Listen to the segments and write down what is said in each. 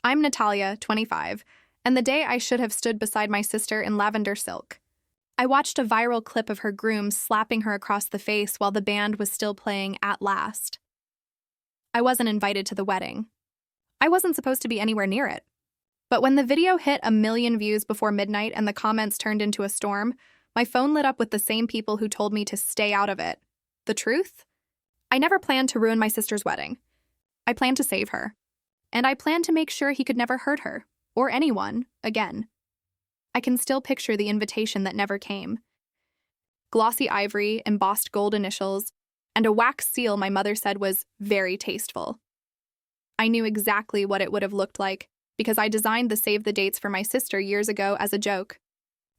I'm Natalia, 25, and the day I should have stood beside my sister in lavender silk. I watched a viral clip of her groom slapping her across the face while the band was still playing At Last. I wasn't invited to the wedding. I wasn't supposed to be anywhere near it. But when the video hit 1 million views before midnight and the comments turned into a storm, my phone lit up with the same people who told me to stay out of it. The truth? I never planned to ruin my sister's wedding. I planned to save her. And I planned to make sure he could never hurt her, or anyone, again. I can still picture the invitation that never came. Glossy ivory, embossed gold initials, and a wax seal my mother said was very tasteful. I knew exactly what it would have looked like because I designed the save the dates for my sister years ago as a joke.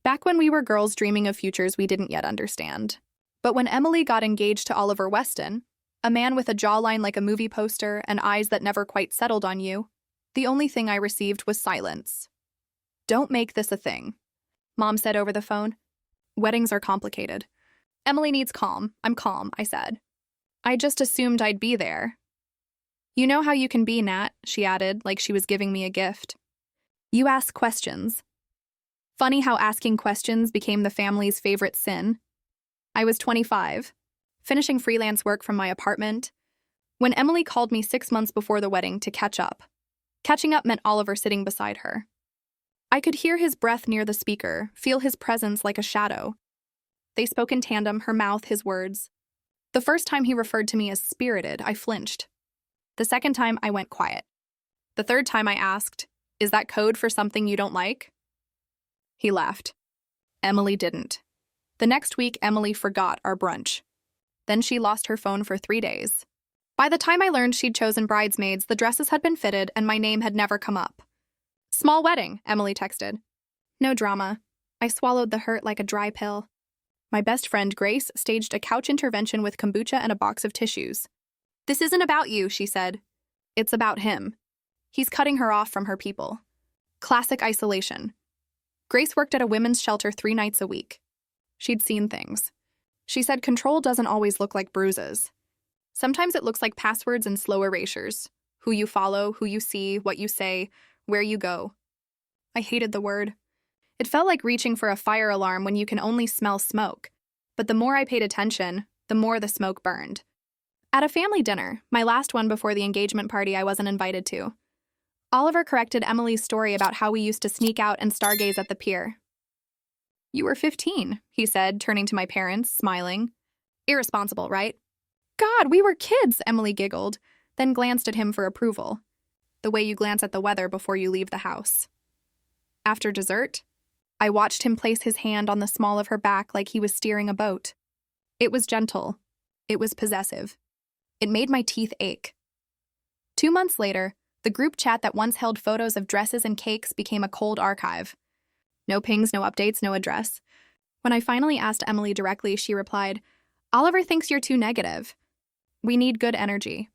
Back when we were girls dreaming of futures we didn't yet understand. But when Emily got engaged to Oliver Weston, a man with a jawline like a movie poster and eyes that never quite settled on you, the only thing I received was silence. Don't make this a thing, Mom said over the phone. Weddings are complicated. Emily needs calm. I'm calm, I said. I just assumed I'd be there. You know how you can be, Nat, she added, like she was giving me a gift. You ask questions. Funny how asking questions became the family's favorite sin. I was 25, finishing freelance work from my apartment, when Emily called me 6 months before the wedding to catch up. Catching up meant Oliver sitting beside her. I could hear his breath near the speaker, feel his presence like a shadow. They spoke in tandem, her mouth, his words. The first time he referred to me as spirited, I flinched. The second time, I went quiet. The third time I asked, "Is that code for something you don't like?" He laughed. Emily didn't. The next week, Emily forgot our brunch. Then she lost her phone for 3 days. By the time I learned she'd chosen bridesmaids, the dresses had been fitted and my name had never come up. Small wedding, Emily texted. No drama. I swallowed the hurt like a dry pill. My best friend, Grace, staged a couch intervention with kombucha and a box of tissues. This isn't about you, she said. It's about him. He's cutting her off from her people. Classic isolation. Grace worked at a women's shelter 3 nights a week. She'd seen things. She said control doesn't always look like bruises. Sometimes it looks like passwords and slow erasures. Who you follow, who you see, what you say, where you go. I hated the word. It felt like reaching for a fire alarm when you can only smell smoke. But the more I paid attention, the more the smoke burned. At a family dinner, my last one before the engagement party I wasn't invited to, Oliver corrected Emily's story about how we used to sneak out and stargaze at the pier. You were 15, he said, turning to my parents, smiling. Irresponsible, right? God, we were kids, Emily giggled, then glanced at him for approval. The way you glance at the weather before you leave the house. After dessert, I watched him place his hand on the small of her back like he was steering a boat. It was gentle. It was possessive. It made my teeth ache. 2 months later, the group chat that once held photos of dresses and cakes became a cold archive. No pings, no updates, no address. When I finally asked Emily directly, she replied, Oliver thinks you're too negative. We need good energy.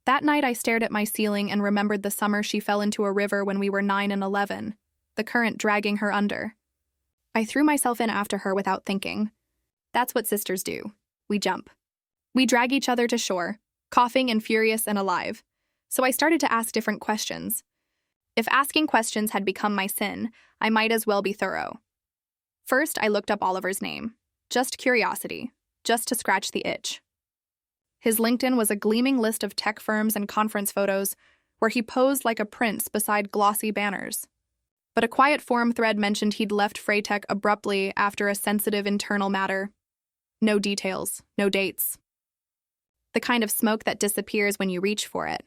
That night I stared at my ceiling and remembered the summer she fell into a river when we were 9 and 11, the current dragging her under. I threw myself in after her without thinking. That's what sisters do. We jump. We drag each other to shore, coughing and furious and alive. So I started to ask different questions. If asking questions had become my sin, I might as well be thorough. First, I looked up Oliver's name. Just curiosity, just to scratch the itch. His LinkedIn was a gleaming list of tech firms and conference photos where he posed like a prince beside glossy banners. But a quiet forum thread mentioned he'd left Freytech abruptly after a sensitive internal matter. No details, no dates. The kind of smoke that disappears when you reach for it.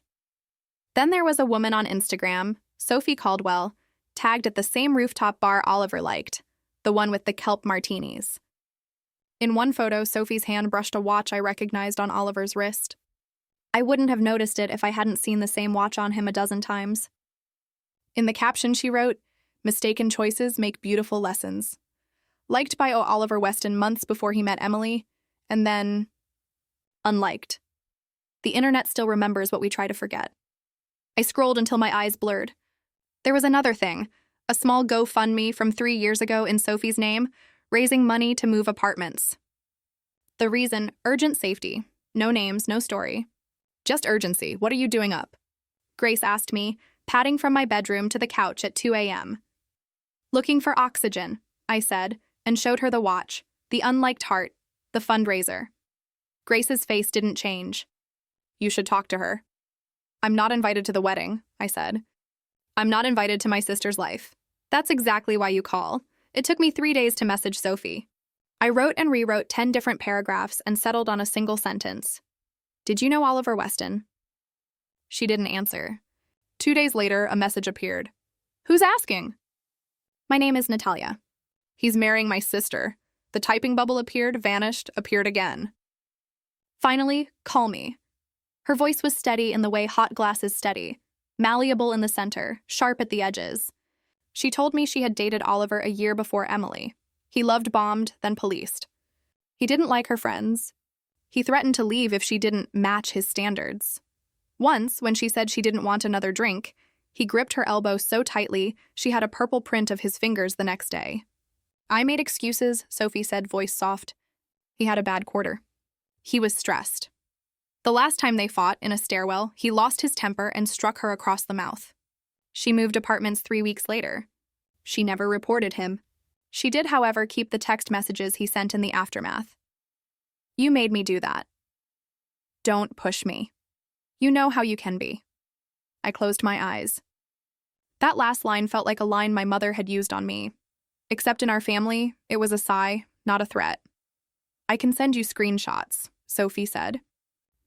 Then there was a woman on Instagram, Sophie Caldwell, tagged at the same rooftop bar Oliver liked, the one with the kelp martinis. In one photo, Sophie's hand brushed a watch I recognized on Oliver's wrist. I wouldn't have noticed it if I hadn't seen the same watch on him a dozen times. In the caption she wrote, "Mistaken choices make beautiful lessons." Liked by Oliver Weston months before he met Emily, and then unliked. The internet still remembers what we try to forget. I scrolled until my eyes blurred. There was another thing, a small GoFundMe from 3 years ago in Sophie's name, raising money to move apartments. The reason, urgent safety. No names, no story. Just urgency. What are you doing up? Grace asked me, padding from my bedroom to the couch at 2 a.m. "Looking for oxygen," I said, and showed her the watch, the unliked heart, the fundraiser. Grace's face didn't change. "You should talk to her." "I'm not invited to the wedding," I said. "I'm not invited to my sister's life." "That's exactly why you call. It took me 3 days to message Sophie." I wrote and rewrote 10 different paragraphs and settled on a single sentence. "Did you know Oliver Weston?" She didn't answer. 2 days later, a message appeared. "Who's asking?" "My name is Natalia." "He's marrying my sister." The typing bubble appeared, vanished, appeared again. "Finally, call me." Her voice was steady in the way hot glass is steady, malleable in the center, sharp at the edges. She told me she had dated Oliver a year before Emily. He loved bombed, then policed. He didn't like her friends. He threatened to leave if she didn't match his standards. Once, when she said she didn't want another drink, he gripped her elbow so tightly she had a purple print of his fingers the next day. "I made excuses," Sophie said, voice soft. "He had a bad quarter. He was stressed." The last time they fought, in a stairwell, he lost his temper and struck her across the mouth. She moved apartments 3 weeks later. She never reported him. She did, however, keep the text messages he sent in the aftermath. "You made me do that. Don't push me. You know how you can be." I closed my eyes. That last line felt like a line my mother had used on me. Except in our family, it was a sigh, not a threat. "I can send you screenshots," Sophie said.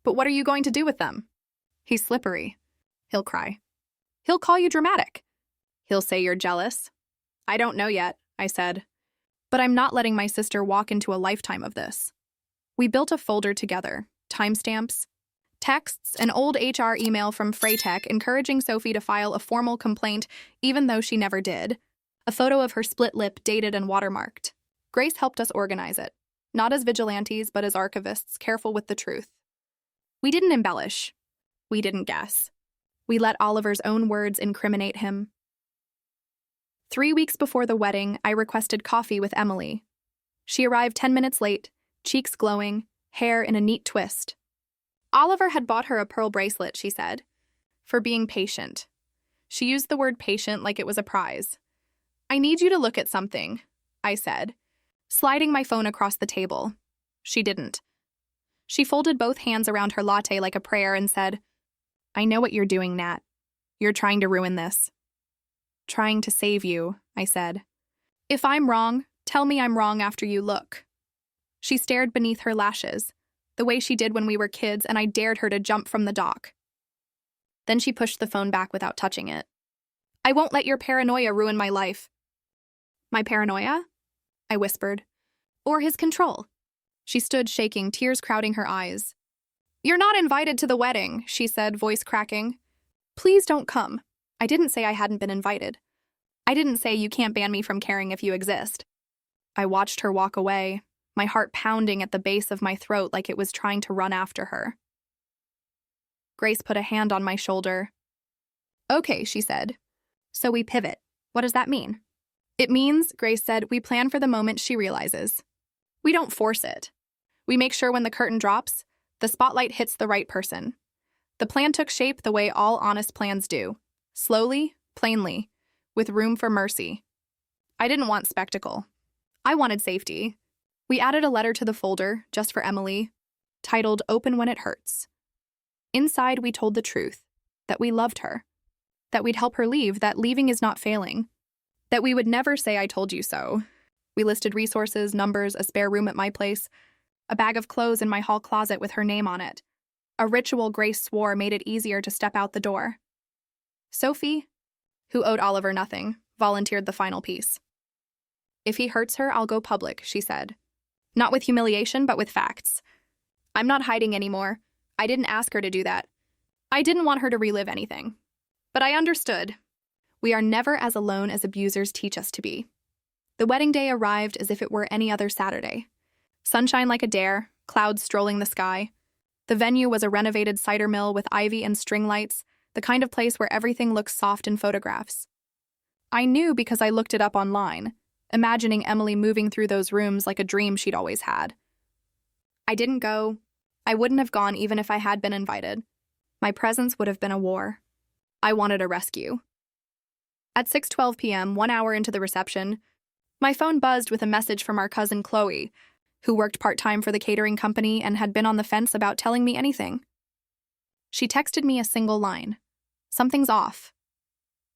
"But what are you going to do with them?" "He's slippery. He'll cry. He'll call you dramatic. He'll say you're jealous." "I don't know yet," I said. "But I'm not letting my sister walk into a lifetime of this." We built a folder together, timestamps, texts, an old HR email from Freytech encouraging Sophie to file a formal complaint even though she never did, a photo of her split lip dated and watermarked. Grace helped us organize it, not as vigilantes but as archivists careful with the truth. We didn't embellish. We didn't guess. We let Oliver's own words incriminate him. 3 weeks before the wedding, I requested coffee with Emily. She arrived 10 minutes late, cheeks glowing, hair in a neat twist. Oliver had bought her a pearl bracelet, she said, for being patient. She used the word patient like it was a prize. "I need you to look at something," I said, sliding my phone across the table. She didn't. She folded both hands around her latte like a prayer and said, "I know what you're doing, Nat. You're trying to ruin this." "Trying to save you," I said. "If I'm wrong, tell me I'm wrong after you look." She stared beneath her lashes, the way she did when we were kids, and I dared her to jump from the dock. Then she pushed the phone back without touching it. "I won't let your paranoia ruin my life." "My paranoia?" I whispered. "Or his control?" She stood shaking, tears crowding her eyes. "You're not invited to the wedding," she said, voice cracking. "Please don't come." I didn't say I hadn't been invited. I didn't say you can't ban me from caring if you exist. I watched her walk away, my heart pounding at the base of my throat like it was trying to run after her. Grace put a hand on my shoulder. "Okay," she said. "So we pivot. What does that mean?" "It means," Grace said, "we plan for the moment she realizes. We don't force it. We make sure when the curtain drops, the spotlight hits the right person. The plan took shape the way all honest plans do. Slowly, plainly, with room for mercy. I didn't want spectacle. I wanted safety. We added a letter to the folder, just for Emily, titled "Open When It Hurts." Inside, we told the truth, that we loved her, that we'd help her leave, that leaving is not failing, that we would never say "I told you so." We listed resources, numbers, a spare room at my place, a bag of clothes in my hall closet with her name on it. A ritual Grace swore made it easier to step out the door. Sophie, who owed Oliver nothing, volunteered the final piece. "If he hurts her, I'll go public," she said. "Not with humiliation, but with facts. I'm not hiding anymore. I didn't ask her to do that. I didn't want her to relive anything. But I understood. We are never as alone as abusers teach us to be." The wedding day arrived as if it were any other Saturday. Sunshine like a dare, clouds strolling the sky. The venue was a renovated cider mill with ivy and string lights, the kind of place where everything looks soft in photographs. I knew because I looked it up online, imagining Emily moving through those rooms like a dream she'd always had. I didn't go. I wouldn't have gone even if I had been invited. My presence would have been a war. I wanted a rescue. At 6:12 p.m., 1 hour into the reception, my phone buzzed with a message from our cousin Chloe, who worked part-time for the catering company and had been on the fence about telling me anything. She texted me a single line. Something's off.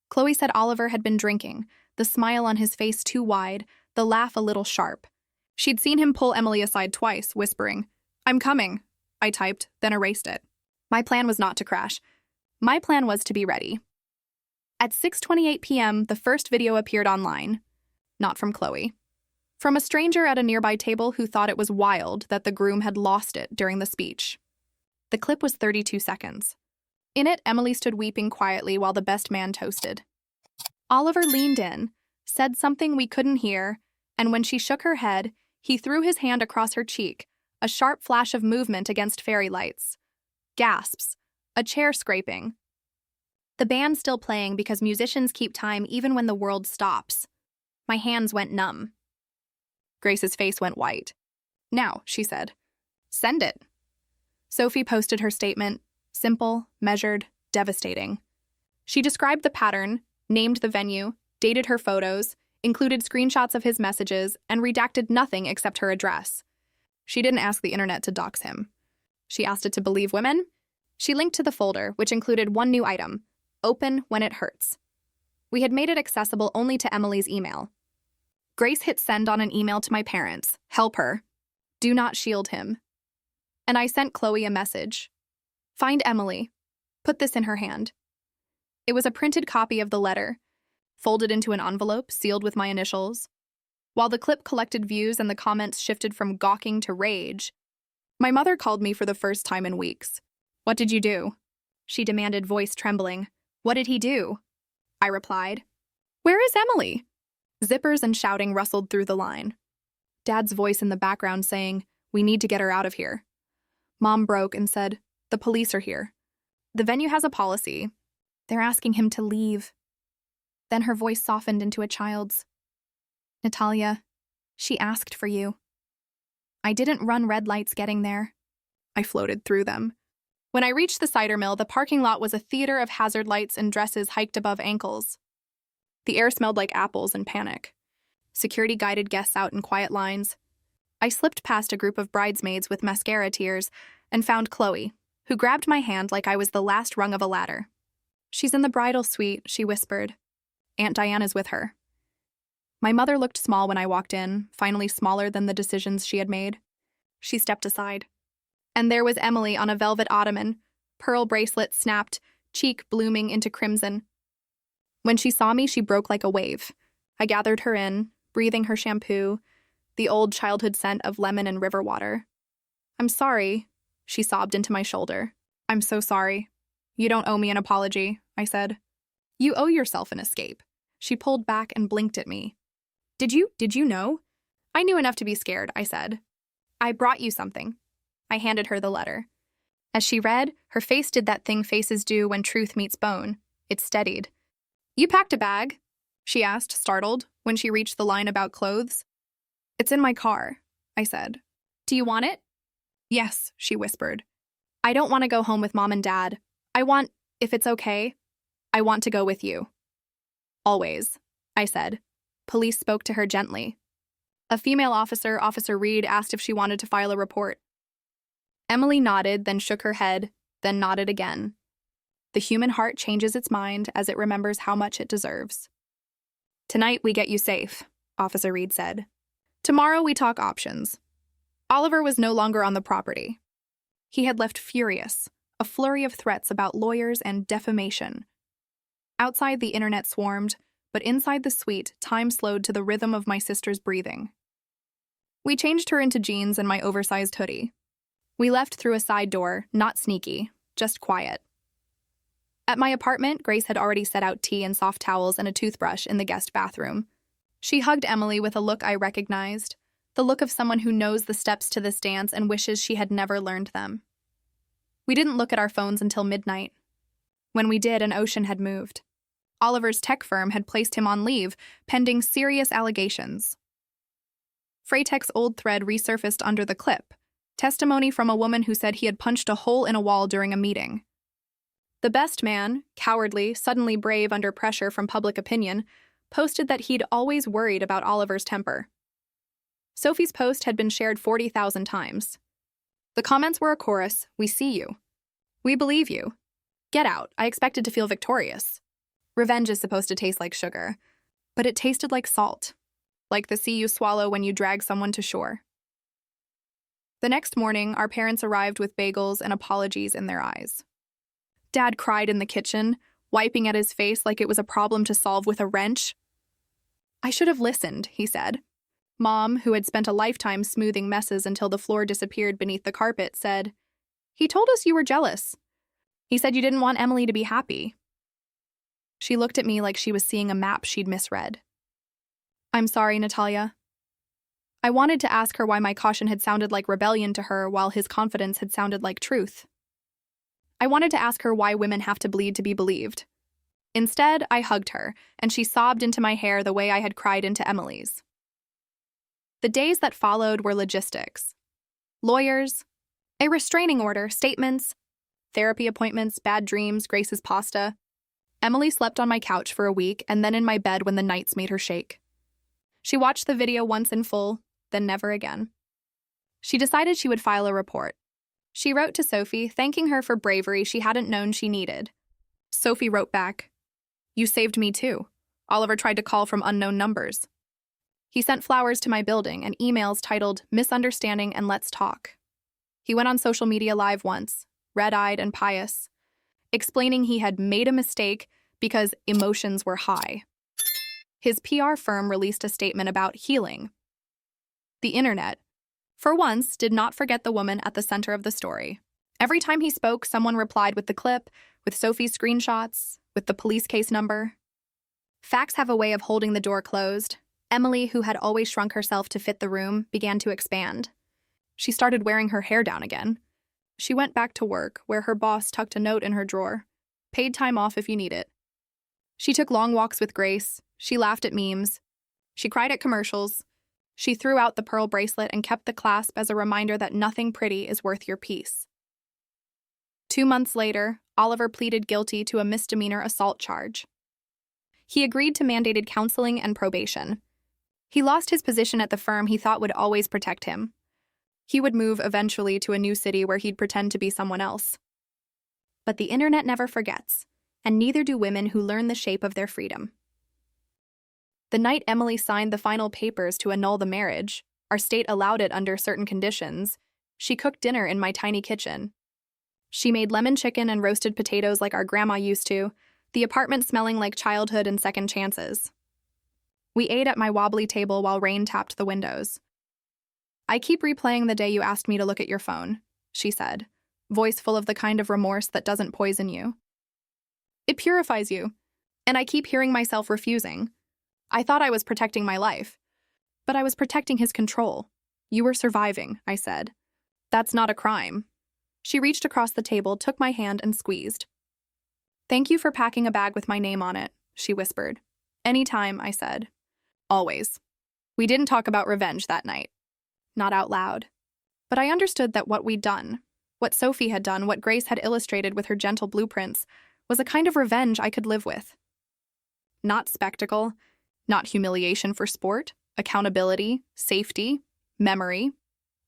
Chloe said Oliver had been drinking, the smile on his face too wide, the laugh a little sharp. She'd seen him pull Emily aside twice, whispering, "I'm coming," I typed, then erased it. My plan was not to crash. My plan was to be ready. At 6:28 p.m., the first video appeared online. Not from Chloe. From a stranger at a nearby table who thought it was wild that the groom had lost it during the speech. The clip was 32 seconds. In it, Emily stood weeping quietly while the best man toasted. Oliver leaned in, said something we couldn't hear, and when she shook her head, he threw his hand across her cheek, a sharp flash of movement against fairy lights. Gasps, a chair scraping. The band still playing because musicians keep time even when the world stops. My hands went numb. Grace's face went white. "Now," she said. "Send it." Sophie posted her statement, simple, measured, devastating. She described the pattern, named the venue, dated her photos, included screenshots of his messages, and redacted nothing except her address. She didn't ask the internet to dox him. She asked it to believe women. She linked to the folder, which included one new item: open when it hurts. We had made it accessible only to Emily's email. Grace hit send on an email to my parents. Help her. Do not shield him. And I sent Chloe a message. Find Emily. Put this in her hand. It was a printed copy of the letter, folded into an envelope sealed with my initials. While the clip collected views and the comments shifted from gawking to rage, my mother called me for the first time in weeks. "What did you do?" she demanded, voice trembling. "What did he do?" I replied. "Where is Emily?" Zippers and shouting rustled through the line. Dad's voice in the background saying, "We need to get her out of here." Mom broke and said, "The police are here. The venue has a policy. They're asking him to leave." Then her voice softened into a child's. "Natalia, she asked for you." I didn't run red lights getting there. I floated through them. When I reached the cider mill, the parking lot was a theater of hazard lights and dresses hiked above ankles. The air smelled like apples and panic. Security guided guests out in quiet lines. I slipped past a group of bridesmaids with mascara tears and found Chloe, who grabbed my hand like I was the last rung of a ladder. "She's in the bridal suite," she whispered. "Aunt Diana's with her." My mother looked small when I walked in, finally smaller than the decisions she had made. She stepped aside. And there was Emily on a velvet ottoman, pearl bracelet snapped, cheek blooming into crimson. When she saw me, she broke like a wave. I gathered her in, breathing her shampoo, the old childhood scent of lemon and river water. "I'm sorry," she sobbed into my shoulder. "I'm so sorry. You don't owe me an apology," I said. "You owe yourself an escape." She pulled back and blinked at me. Did you know?" "I knew enough to be scared," I said. "I brought you something." I handed her the letter. As she read, her face did that thing faces do when truth meets bone. It steadied. "You packed a bag?" she asked, startled, when she reached the line about clothes. "It's in my car," I said. "Do you want it?" "Yes," she whispered. "I don't want to go home with Mom and Dad. If it's okay, I want to go with you." "Always," I said. Police spoke to her gently. A female officer, Officer Reed, asked if she wanted to file a report. Emily nodded, then shook her head, then nodded again. The human heart changes its mind as it remembers how much it deserves. "Tonight we get you safe," Officer Reed said. "Tomorrow we talk options." Oliver was no longer on the property. He had left furious, a flurry of threats about lawyers and defamation. Outside, the internet swarmed, but inside the suite, time slowed to the rhythm of my sister's breathing. We changed her into jeans and my oversized hoodie. We left through a side door, not sneaky, just quiet. At my apartment, Grace had already set out tea and soft towels and a toothbrush in the guest bathroom. She hugged Emily with a look I recognized, the look of someone who knows the steps to this dance and wishes she had never learned them. We didn't look at our phones until midnight. When we did, an ocean had moved. Oliver's tech firm had placed him on leave, pending serious allegations. Freytech's old thread resurfaced under the clip, testimony from a woman who said he had punched a hole in a wall during a meeting. The best man, cowardly, suddenly brave under pressure from public opinion, posted that he'd always worried about Oliver's temper. Sophie's post had been shared 40,000 times. The comments were a chorus: "We see you. We believe you. Get out. I expected to feel victorious." Revenge is supposed to taste like sugar, but it tasted like salt, like the sea you swallow when you drag someone to shore. The next morning, our parents arrived with bagels and apologies in their eyes. Dad cried in the kitchen, wiping at his face like it was a problem to solve with a wrench. "I should have listened," he said. Mom, who had spent a lifetime smoothing messes until the floor disappeared beneath the carpet, said, "He told us you were jealous. He said you didn't want Emily to be happy." She looked at me like she was seeing a map she'd misread. "I'm sorry, Natalia." I wanted to ask her why my caution had sounded like rebellion to her while his confidence had sounded like truth. I wanted to ask her why women have to bleed to be believed. Instead, I hugged her, and she sobbed into my hair the way I had cried into Emily's. The days that followed were logistics. Lawyers, a restraining order, statements, therapy appointments, bad dreams, Grace's pasta. Emily slept on my couch for a week and then in my bed when the nights made her shake. She watched the video once in full, then never again. She decided she would file a report. She wrote to Sophie, thanking her for bravery she hadn't known she needed. Sophie wrote back, "You saved me too. Oliver tried to call from unknown numbers. He sent flowers to my building and emails titled Misunderstanding and Let's Talk. He went on social media live once, red-eyed and pious, explaining he had made a mistake because emotions were high. His PR firm released a statement about healing. The internet, for once, did not forget the woman at the center of the story. Every time he spoke, someone replied with the clip, with Sophie's screenshots, with the police case number. Facts have a way of holding the door closed. Emily, who had always shrunk herself to fit the room, began to expand. She started wearing her hair down again. She went back to work, where her boss tucked a note in her drawer. Paid time off if you need it. She took long walks with Grace. She laughed at memes. She cried at commercials. She threw out the pearl bracelet and kept the clasp as a reminder that nothing pretty is worth your peace. 2 months later, Oliver pleaded guilty to a misdemeanor assault charge. He agreed to mandated counseling and probation. He lost his position at the firm he thought would always protect him. He would move eventually to a new city where he'd pretend to be someone else. But the internet never forgets, and neither do women who learn the shape of their freedom. The night Emily signed the final papers to annul the marriage, our state allowed it under certain conditions, she cooked dinner in my tiny kitchen. She made lemon chicken and roasted potatoes like our grandma used to, the apartment smelling like childhood and second chances. We ate at my wobbly table while rain tapped the windows. "I keep replaying the day you asked me to look at your phone," she said, voice full of the kind of remorse that doesn't poison you. "It purifies you, and I keep hearing myself refusing. I thought I was protecting my life, but I was protecting his control. You were surviving," I said. "That's not a crime." She reached across the table, took my hand, and squeezed. "Thank you for packing a bag with my name on it," she whispered. "Anytime," I said. "Always." We didn't talk about revenge that night. Not out loud. But I understood that what we'd done, what Sophie had done, what Grace had illustrated with her gentle blueprints, was a kind of revenge I could live with. Not spectacle, not humiliation for sport, accountability, safety, memory.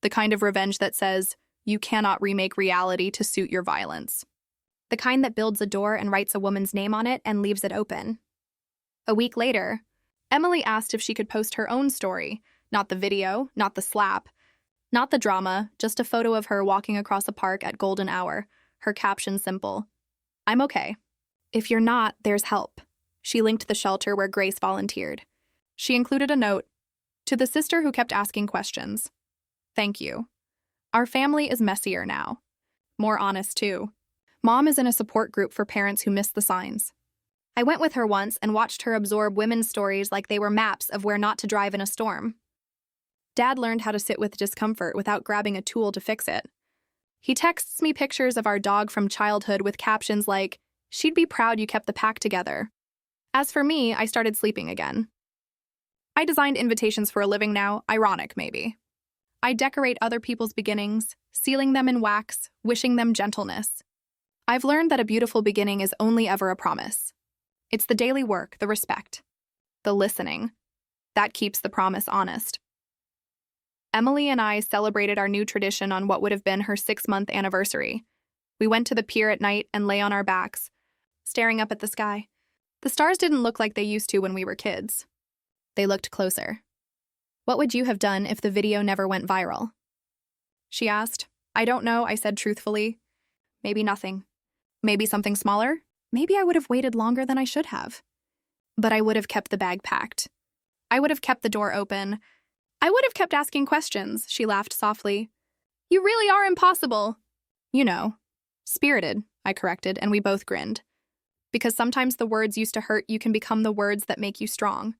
The kind of revenge that says, you cannot remake reality to suit your violence. The kind that builds a door and writes a woman's name on it and leaves it open. A week later, Emily asked if she could post her own story, not the video, not the slap, not the drama, just a photo of her walking across a park at golden hour, her caption simple, "I'm okay. If you're not, there's help." She linked the shelter where Grace volunteered. She included a note, "To the sister who kept asking questions. Thank you. Our family is messier now. More honest, too. Mom is in a support group for parents who miss the signs. I went with her once and watched her absorb women's stories like they were maps of where not to drive in a storm. Dad learned how to sit with discomfort without grabbing a tool to fix it. He texts me pictures of our dog from childhood with captions like, 'She'd be proud you kept the pack together.' As for me, I started sleeping again. I designed invitations for a living now, ironic maybe. I decorate other people's beginnings, sealing them in wax, wishing them gentleness. I've learned that a beautiful beginning is only ever a promise. It's the daily work, the respect, the listening, that keeps the promise honest. Emily and I celebrated our new tradition on what would have been her 6-month anniversary. We went to the pier at night and lay on our backs, staring up at the sky. The stars didn't look like they used to when we were kids. They looked closer. "What would you have done if the video never went viral?" she asked. "I don't know," I said truthfully. "Maybe nothing. Maybe something smaller. Maybe I would have waited longer than I should have. But I would have kept the bag packed. I would have kept the door open. I would have kept asking questions," she laughed softly. "You really are impossible." "You know. Spirited," I corrected, and we both grinned. Because sometimes the words used to hurt you can become the words that make you strong.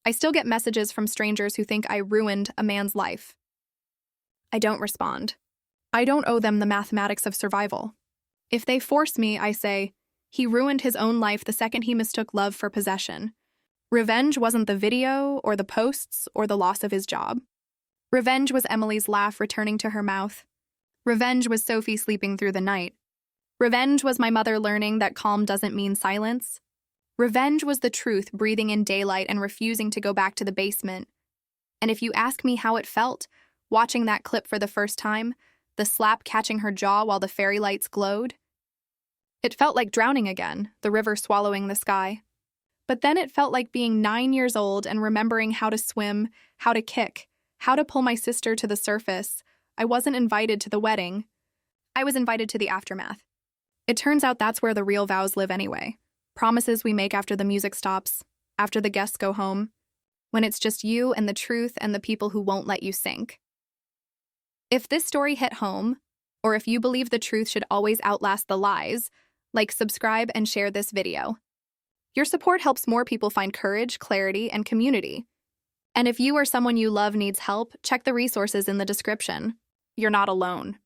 I still get messages from strangers who think I ruined a man's life. I don't respond. I don't owe them the mathematics of survival. If they force me, I say, he ruined his own life the second he mistook love for possession. Revenge wasn't the video, or the posts, or the loss of his job. Revenge was Emily's laugh returning to her mouth. Revenge was Sophie sleeping through the night. Revenge was my mother learning that calm doesn't mean silence. Revenge was the truth breathing in daylight and refusing to go back to the basement. And if you ask me how it felt, watching that clip for the first time, the slap catching her jaw while the fairy lights glowed, it felt like drowning again, the river swallowing the sky. But then it felt like being 9 years old and remembering how to swim, how to kick, how to pull my sister to the surface. I wasn't invited to the wedding. I was invited to the aftermath. It turns out that's where the real vows live anyway. Promises we make after the music stops, after the guests go home, when it's just you and the truth and the people who won't let you sink. If this story hit home, or if you believe the truth should always outlast the lies, like, subscribe, and share this video. Your support helps more people find courage, clarity, and community. And if you or someone you love needs help, check the resources in the description. You're not alone.